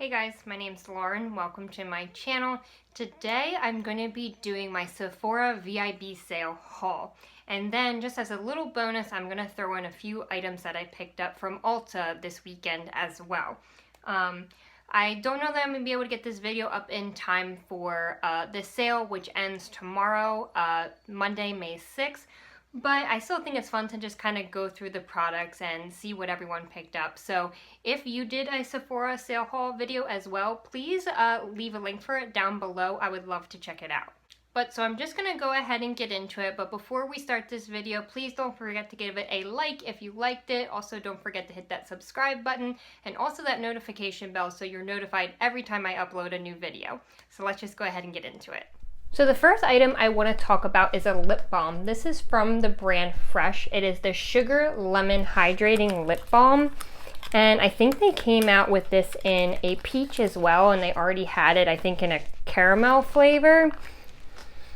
Hey guys, my name's Lauren. Welcome to my channel. Today I'm going to be doing my Sephora VIB sale haul. And then just as a little bonus, I'm going to throw in a few items that I picked up from ULTA this weekend as well. I don't know that I'm going to be able to get this video up in time for this sale, which ends tomorrow, Monday, May 6th. But I still think it's fun to just kind of go through the products and see what everyone picked up. So if you did a Sephora sale haul video as well, please leave a link for it down below. I would love to check it out. So I'm just going to go ahead and get into it. But before we start this video, please don't forget to give it a like if you liked it. Also, don't forget to hit that subscribe button and also that notification bell so you're notified every time I upload a new video. So let's just go ahead and get into it. So the first item I want to talk about is a lip balm. This is from the brand Fresh. It is the Sugar Lemon Hydrating Lip Balm. And I think they came out with this in a peach as well, and they already had it, I think, in a caramel flavor.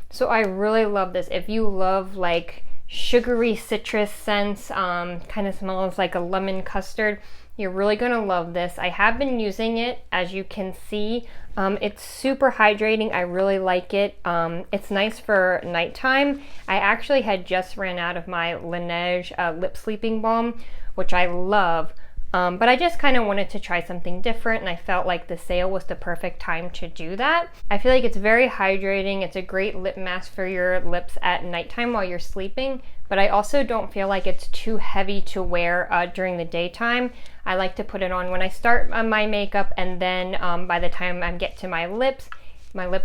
So I really love this. If you love like sugary citrus scents, kind of smells like a lemon custard, you're really going to love this. I have been using it, as you can see. It's super hydrating. I really like it. It's nice for nighttime. I actually had just ran out of my Laneige lip sleeping balm, which I love. But I just kind of wanted to try something different, and I felt like the sale was the perfect time to do that. I feel like it's very hydrating. It's a great lip mask for your lips at nighttime while you're sleeping, but I also don't feel like it's too heavy to wear during the daytime. I like to put it on when I start my makeup, and then by the time I get to my lips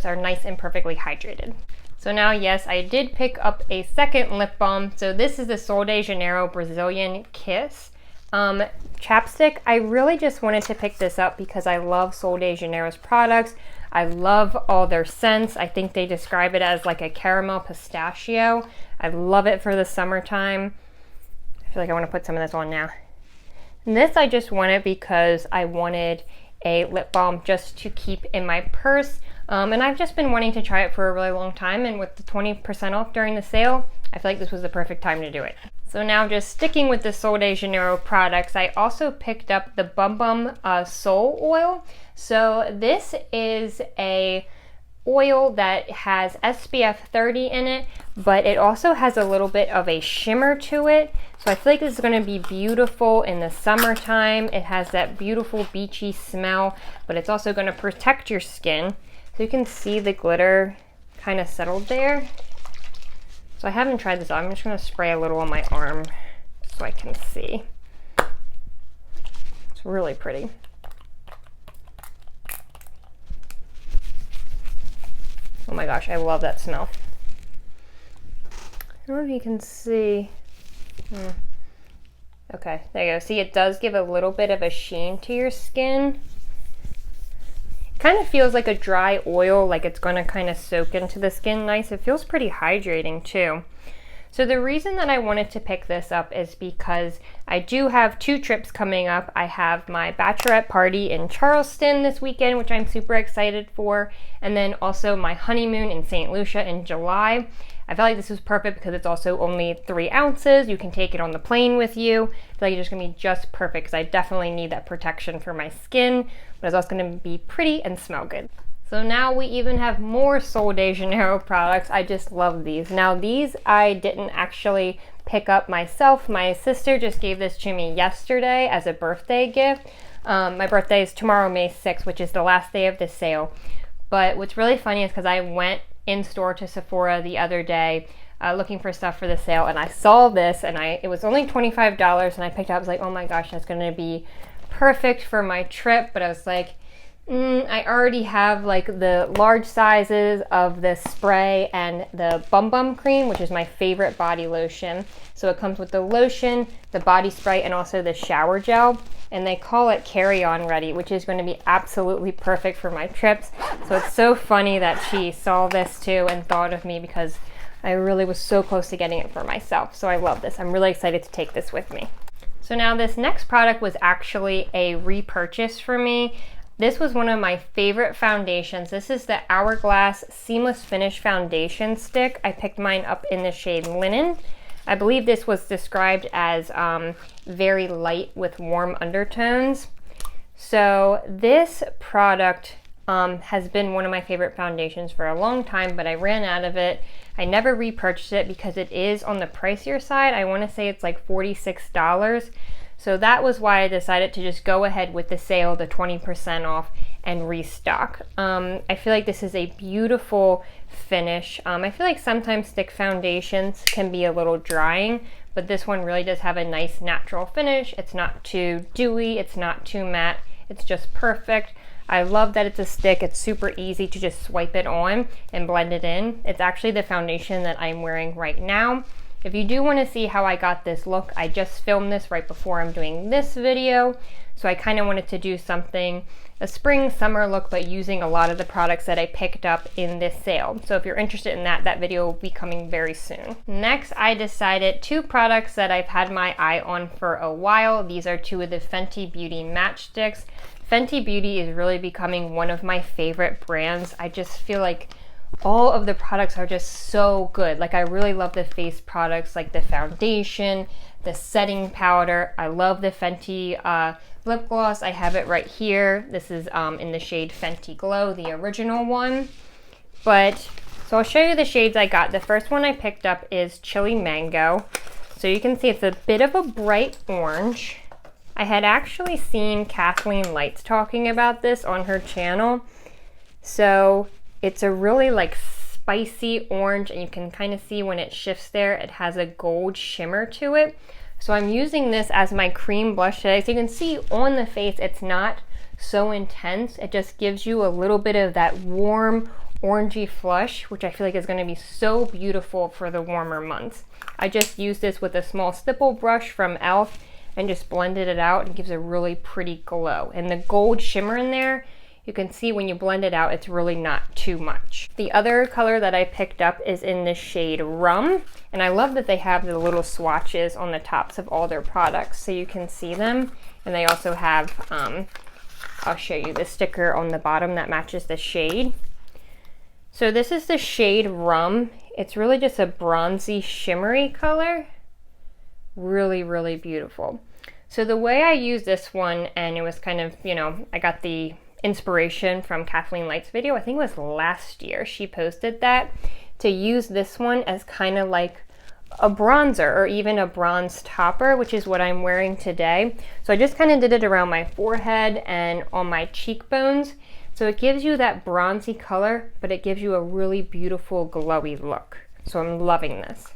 are nice and perfectly hydrated. So now, yes, I did pick up a second lip balm. So this is the Sol de Janeiro Brazilian Kiss chapstick. I really just wanted to pick this up because I love Sol de Janeiro's products. I love all their scents. I think they describe it as like a caramel pistachio. I love it for the summertime. I feel like I want to put some of this on now. And this I just wanted because I wanted a lip balm just to keep in my purse. And I've just been wanting to try it for a really long time, and with the 20% off during the sale, I feel like this was the perfect time to do it. So now, just sticking with the Sol de Janeiro products, I also picked up the Balm Sol Oil. So this is a oil that has SPF 30 in it, but it also has a little bit of a shimmer to it. So I feel like this is going to be beautiful in the summertime. It has that beautiful beachy smell, but it's also going to protect your skin. So you can see the glitter kind of settled there. So I haven't tried this out. I'm just going to spray a little on my arm so I can see. It's really pretty. Oh my gosh, I love that smell. I don't know if you can see. Okay, there you go. See, it does give a little bit of a sheen to your skin. Kind of feels like a dry oil, like it's going to kind of soak into the skin nice. It feels pretty hydrating too. So the reason that I wanted to pick this up is because I do have 2 trips coming up. I have my bachelorette party in Charleston this weekend, which I'm super excited for, and then also my honeymoon in St. Lucia in July. I feel like this is perfect because it's also only 3 ounces. You can take it on the plane with you. I feel like it's just going to be just perfect because I definitely need that protection for my skin, but it's also going to be pretty and smell good. So now we even have more Sol de Janeiro products. I just love these. Now these I didn't actually pick up myself. My sister just gave this to me yesterday as a birthday gift. My birthday is tomorrow, May 6th, which is the last day of the sale. But what's really funny is because I went in store to Sephora the other day looking for stuff for the sale, and I saw this, and it was only $25, and I picked it up. I was like, oh my gosh, that's going to be perfect for my trip. But I was like, I already have like the large sizes of the spray and the Bum Cream, which is my favorite body lotion. So it comes with the lotion, the body spray, and also the shower gel. And they call it carry-on ready, which is going to be absolutely perfect for my trips. So it's so funny that she saw this too and thought of me because I really was so close to getting it for myself. So I love this. I'm really excited to take this with me. So now this next product was actually a repurchase for me. This was one of my favorite foundations. This is the Hourglass Seamless Finish Foundation Stick. I picked mine up in the shade Linen. I believe this was described as very light with warm undertones. So this product has been one of my favorite foundations for a long time, but I ran out of it. I never repurchased it because it is on the pricier side. I want to say it's like $46. So that was why I decided to just go ahead with the sale, the 20% off, and restock. I feel like this is a beautiful finish. I feel like sometimes stick foundations can be a little drying, but this one really does have a nice natural finish. It's not too dewy, it's not too matte, it's just perfect. I love that it's a stick. It's super easy to just swipe it on and blend it in. It's actually the foundation that I'm wearing right now. If you do want to see how I got this look, I just filmed this right before I'm doing this video. So I kind of wanted to do something, a spring summer look, but using a lot of the products that I picked up in this sale. So if you're interested in that, that video will be coming very soon. Next, I decided 2 products that I've had my eye on for a while. These are 2 of the Fenty Beauty matchsticks. Fenty Beauty is really becoming one of my favorite brands. I just feel like all of the products are just so good. Like I really love the face products, like the foundation, the setting powder. I love the Fenty lip gloss. I have it right here. This is in the shade Fenty Glow, the original one. So I'll show you the shades I got. The first one I picked up is Chili Mango. So you can see it's a bit of a bright orange. I had actually seen Kathleen Lights talking about this on her channel. So it's a really like spicy orange, and you can kind of see when it shifts there, it has a gold shimmer to it. So I'm using this as my cream blush today. So you can see on the face, it's not so intense. It just gives you a little bit of that warm orangey flush, which I feel like is going to be so beautiful for the warmer months. I just used this with a small stipple brush from e.l.f. and just blended it out and gives a really pretty glow. And the gold shimmer in there, you can see when you blend it out, it's really not too much. The other color that I picked up is in the shade Rum. And I love that they have the little swatches on the tops of all their products so you can see them. And they also have, I'll show you the sticker on the bottom that matches the shade. So this is the shade Rum. It's really just a bronzy shimmery color. Really, really beautiful. So the way I use this one, and it was kind of, you know, I got the inspiration from Kathleen Light's video, I think it was last year, she posted that, to use this one as kind of like a bronzer or even a bronze topper, which is what I'm wearing today. So I just kind of did it around my forehead and on my cheekbones. So it gives you that bronzy color, but it gives you a really beautiful glowy look. So I'm loving this.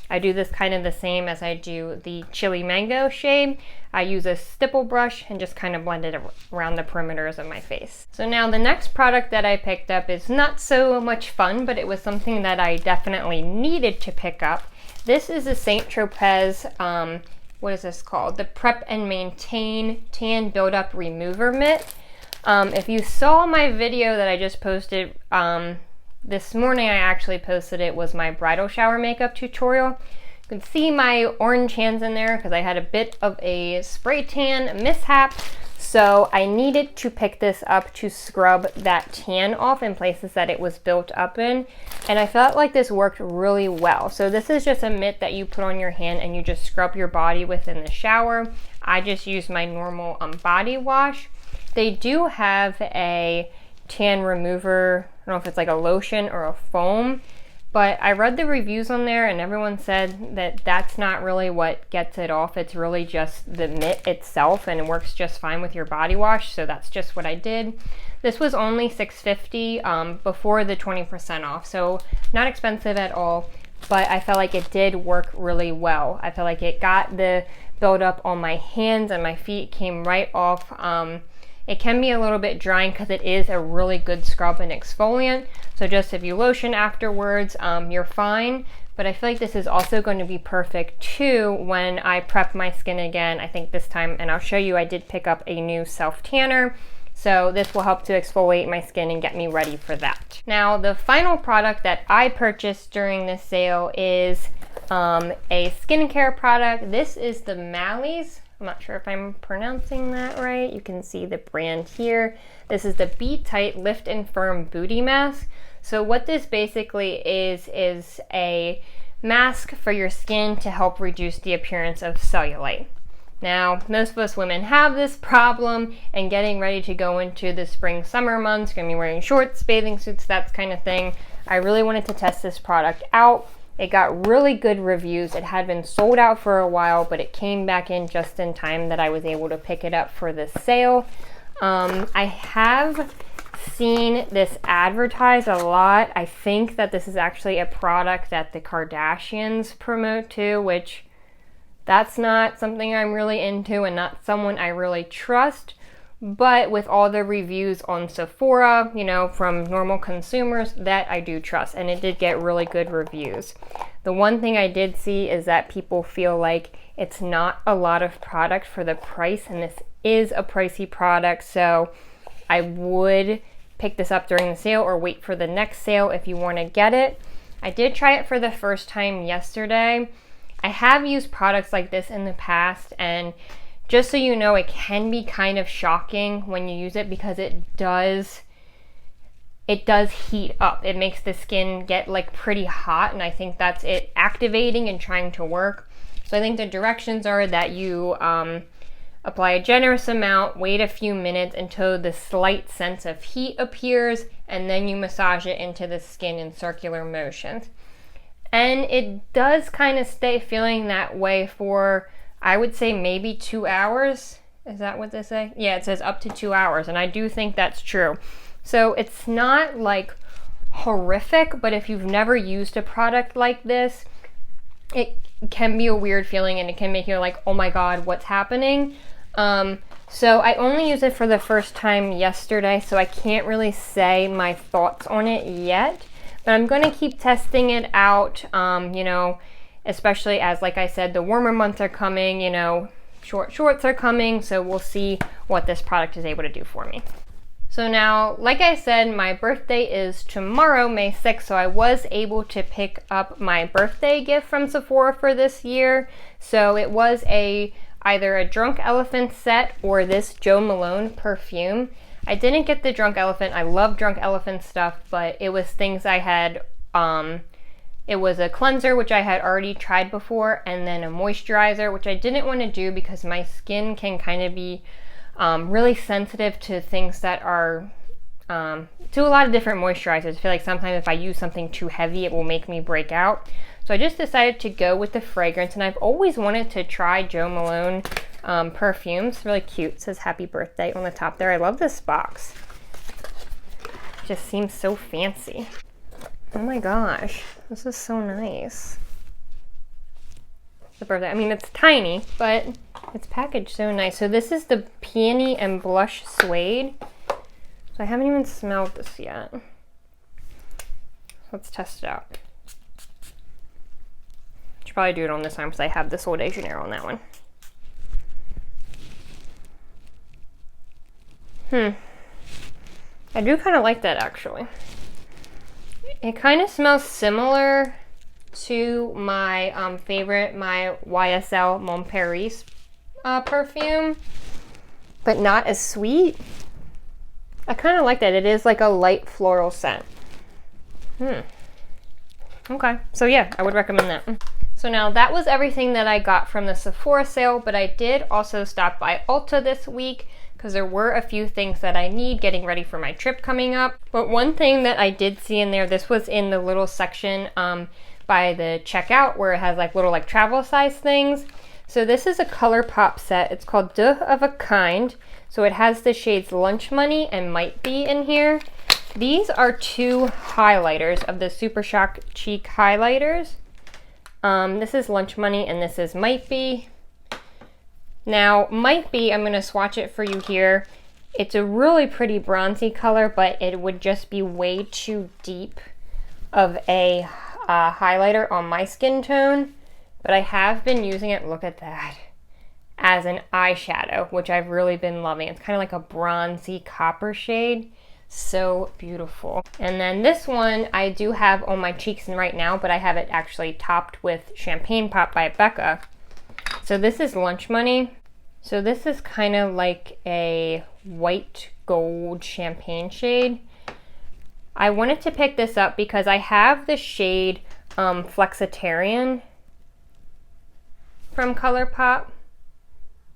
I do this kind of the same as I do the Chili Mango shade. I use a stipple brush and just kind of blend it around the perimeters of my face. So now the next product that I picked up is not so much fun, but it was something that I definitely needed to pick up. This is the St. Tropez, what is this called? The Prep and Maintain Tan Buildup Remover Mitt. If you saw my video that I just posted, this morning I actually posted it, was my bridal shower makeup tutorial. You can see my orange hands in there because I had a bit of a spray tan mishap. So I needed to pick this up to scrub that tan off in places that it was built up in. And I felt like this worked really well. So this is just a mitt that you put on your hand and you just scrub your body with in the shower. I just used my normal body wash. They do have a tan remover, I don't know if it's like a lotion or a foam, but I read the reviews on there and everyone said that that's not really what gets it off. It's really just the mitt itself, and it works just fine with your body wash. So that's just what I did. This was only $6.50 before the 20% off, so not expensive at all, but I felt like it did work really well. I felt like it got the buildup on my hands and my feet, came right off. It can be a little bit drying because it is a really good scrub and exfoliant. So just if you lotion afterwards, you're fine. But I feel like this is also going to be perfect too when I prep my skin again. I think this time, and I'll show you, I did pick up a new self tanner. So this will help to exfoliate my skin and get me ready for that. Now, the final product that I purchased during this sale is a skincare product. This is the Maelys. I'm not sure if I'm pronouncing that right. You can see the brand here. This is the Be Tight Lift and Firm Booty Mask. So what this basically is a mask for your skin to help reduce the appearance of cellulite. Now, most of us women have this problem, and getting ready to go into the spring summer months, gonna be wearing shorts, bathing suits, that kind of thing. I really wanted to test this product out. It got really good reviews. It had been sold out for a while, but it came back in just in time that I was able to pick it up for the sale. I have seen this advertised a lot. I think that this is actually a product that the Kardashians promote too, which that's not something I'm really into and not someone I really trust. But with all the reviews on Sephora, you know, from normal consumers, that I do trust, and it did get really good reviews. The one thing I did see is that people feel like it's not a lot of product for the price, and this is a pricey product, so I would pick this up during the sale or wait for the next sale if you want to get it. I did try it for the first time yesterday. I have used products like this in the past, and just so you know, it can be kind of shocking when you use it because it does heat up. It makes the skin get like pretty hot, and I think that's it activating and trying to work. So I think the directions are that you apply a generous amount, wait a few minutes until the slight sense of heat appears, and then you massage it into the skin in circular motions. And it does kind of stay feeling that way for, I would say, maybe 2 hours. Is that what they say? Yeah, it says up to 2 hours, and I do think that's true. So it's not like horrific, but if you've never used a product like this, it can be a weird feeling, and it can make you like, oh my god, what's happening? So I only used it for the first time yesterday, so I can't really say my thoughts on it yet. But I'm going to keep testing it out, you know, especially as, like I said, the warmer months are coming, you know, shorts are coming, so we'll see what this product is able to do for me. So now, like I said, my birthday is tomorrow, May 6th, so I was able to pick up my birthday gift from Sephora for this year. So it was either a Drunk Elephant set or this Jo Malone perfume. I didn't get the Drunk Elephant. I love Drunk Elephant stuff, but it was things I had, it was a cleanser, which I had already tried before, and then a moisturizer, which I didn't want to do because my skin can kind of be really sensitive to things that are, to a lot of different moisturizers. I feel like sometimes if I use something too heavy, it will make me break out. So I just decided to go with the fragrance, and I've always wanted to try Jo Malone perfumes. Really cute. It says happy birthday on the top there. I love this box. It just seems so fancy. Oh my gosh, this is so nice. The birthday, I mean, it's tiny, but it's packaged so nice. So this is the Peony and Blush Suede. So I haven't even smelled this yet. Let's test it out. Should probably do it on this time because I have the Sol de Janeiro on that one. I do kind of like that, actually. It kind of smells similar to my favorite, my YSL Mon Paris perfume, but not as sweet. I kind of like that. It is like a light floral scent. Okay, so yeah, I would recommend that. So now that was everything that I got from the Sephora sale, but I did also stop by ULTA this week because there were a few things that I need getting ready for my trip coming up. But one thing that I did see in there, this was in the little section by the checkout where it has like little like travel size things. So this is a Colourpop set. It's called Deux of a Kind. So it has the shades Lunch Money and Might Be in here. These are two highlighters of the Super Shock Cheek highlighters. This is Lunch Money and this is Might Be. Now, Might Be, I'm going to swatch it for you here. It's a really pretty bronzy color, but it would just be way too deep of a highlighter on my skin tone. But I have been using it, look at that, as an eyeshadow, which I've really been loving. It's kind of like a bronzy copper shade. So beautiful. And then this one I do have on my cheeks right now, but I have it actually topped with Champagne Pop by Becca. So this is Lunch Money. So this is kind of like a white gold champagne shade. I wanted to pick this up because I have the shade Flexitarian from Colourpop.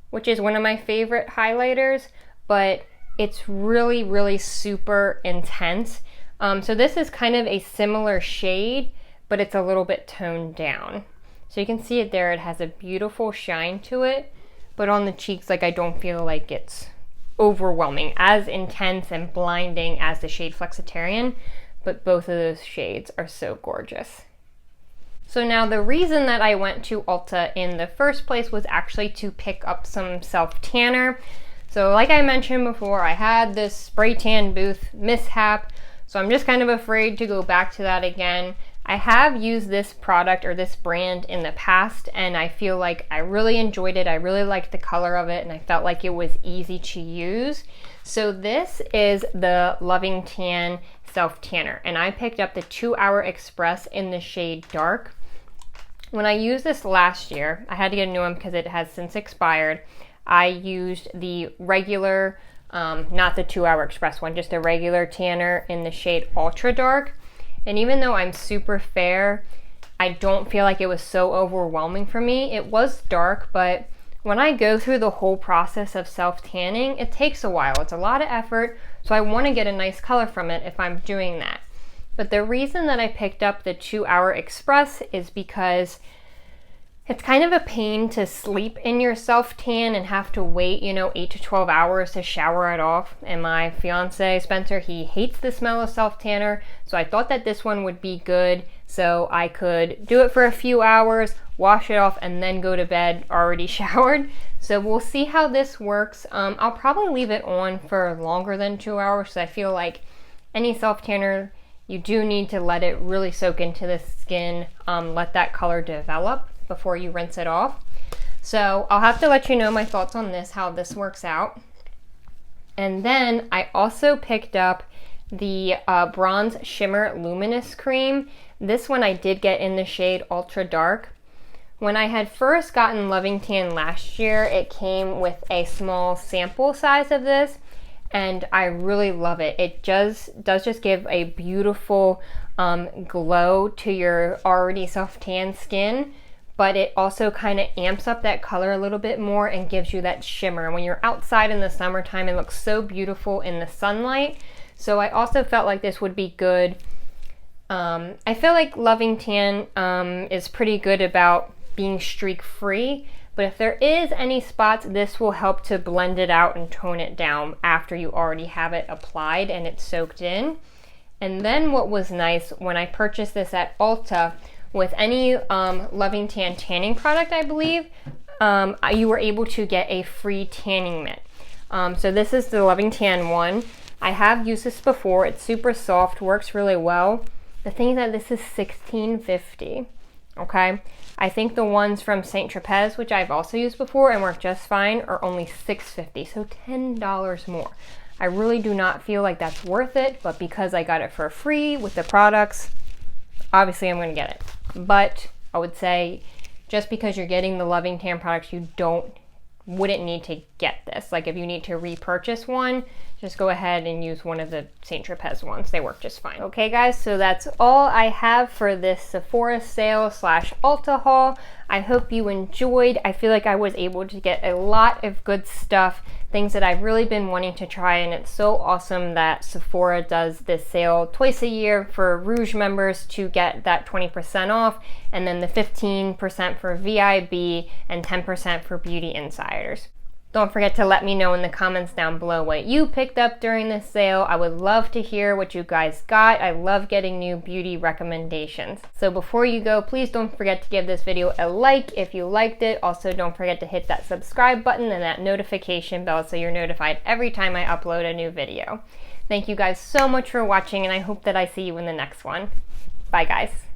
which is one of my favorite highlighters, but it's really, really super intense. So this is kind of a similar shade, but it's a little bit toned down. So you can see it there, it has a beautiful shine to it, but on the cheeks, like I don't feel like it's overwhelming, as intense and blinding as the shade Flexitarian, but both of those shades are so gorgeous. So now the reason that I went to Ulta in the first place was actually to pick up some self-tanner. So like I mentioned before, I had this spray tan booth mishap, so I'm just kind of afraid to go back to that again. I have used this product or this brand in the past, and I feel like I really enjoyed it. I really liked the color of it, and I felt like it was easy to use. So this is the Loving Tan Self Tanner, and I picked up the 2 Hour Express in the shade Dark. When I used this last year, I had to get a new one because it has since expired. I used the regular, not the 2 Hour Express one, just a regular tanner in the shade Ultra Dark. And even though I'm super fair, I don't feel like it was so overwhelming for me. It was dark, but when I go through the whole process of self-tanning, it takes a while. It's a lot of effort, so I want to get a nice color from it if I'm doing that. But the reason that I picked up the 2 Hour Express is because it's kind of a pain to sleep in your self-tan and have to wait, 8 to 12 hours to shower it off. And my fiance, Spencer, he hates the smell of self-tanner, so I thought that this one would be good so I could do it for a few hours, wash it off, and then go to bed already showered. So we'll see how this works. I'll probably leave it on for longer than 2 hours, so I feel like any self-tanner, you do need to let it really soak into the skin, let that color develop before you rinse it off. So I'll have to let you know my thoughts on this, how this works out. And then I also picked up the Bronze Shimmer Luminous Cream. This one I did get in the shade Ultra Dark. When I had first gotten Loving Tan last year, it came with a small sample size of this, and I really love it. It does just give a beautiful glow to your already self-tan skin, but it also kind of amps up that color a little bit more and gives you that shimmer. And when you're outside in the summertime, it looks so beautiful in the sunlight. So I also felt like this would be good. I feel like Loving Tan is pretty good about being streak free, but if there is any spots, this will help to blend it out and tone it down after you already have it applied and it's soaked in. And then what was nice, when I purchased this at Ulta, with any Loving Tan tanning product, I believe, you were able to get a free tanning mitt. So this is the Loving Tan one. I have used this before. It's super soft, works really well. The thing is that this is $16.50, okay? I think the ones from St. Tropez, which I've also used before and work just fine, are only $6.50, so $10 more. I really do not feel like that's worth it, but because I got it for free with the products, obviously I'm going to get it. But I would say just because you're getting the Loving Tan products, you wouldn't need to get this. Like if you need to repurchase one, just go ahead and use one of the St. Tropez ones. They work just fine. Okay guys, so that's all I have for this Sephora sale / Ulta haul. I hope you enjoyed. I feel like I was able to get a lot of good stuff, things that I've really been wanting to try, and it's so awesome that Sephora does this sale twice a year for Rouge members to get that 20% off, and then the 15% for VIB and 10% for Beauty Insiders. Don't forget to let me know in the comments down below what you picked up during this sale. I would love to hear what you guys got. I love getting new beauty recommendations. So before you go, please don't forget to give this video a like if you liked it. Also, don't forget to hit that subscribe button and that notification bell so you're notified every time I upload a new video. Thank you guys so much for watching, and I hope that I see you in the next one. Bye guys.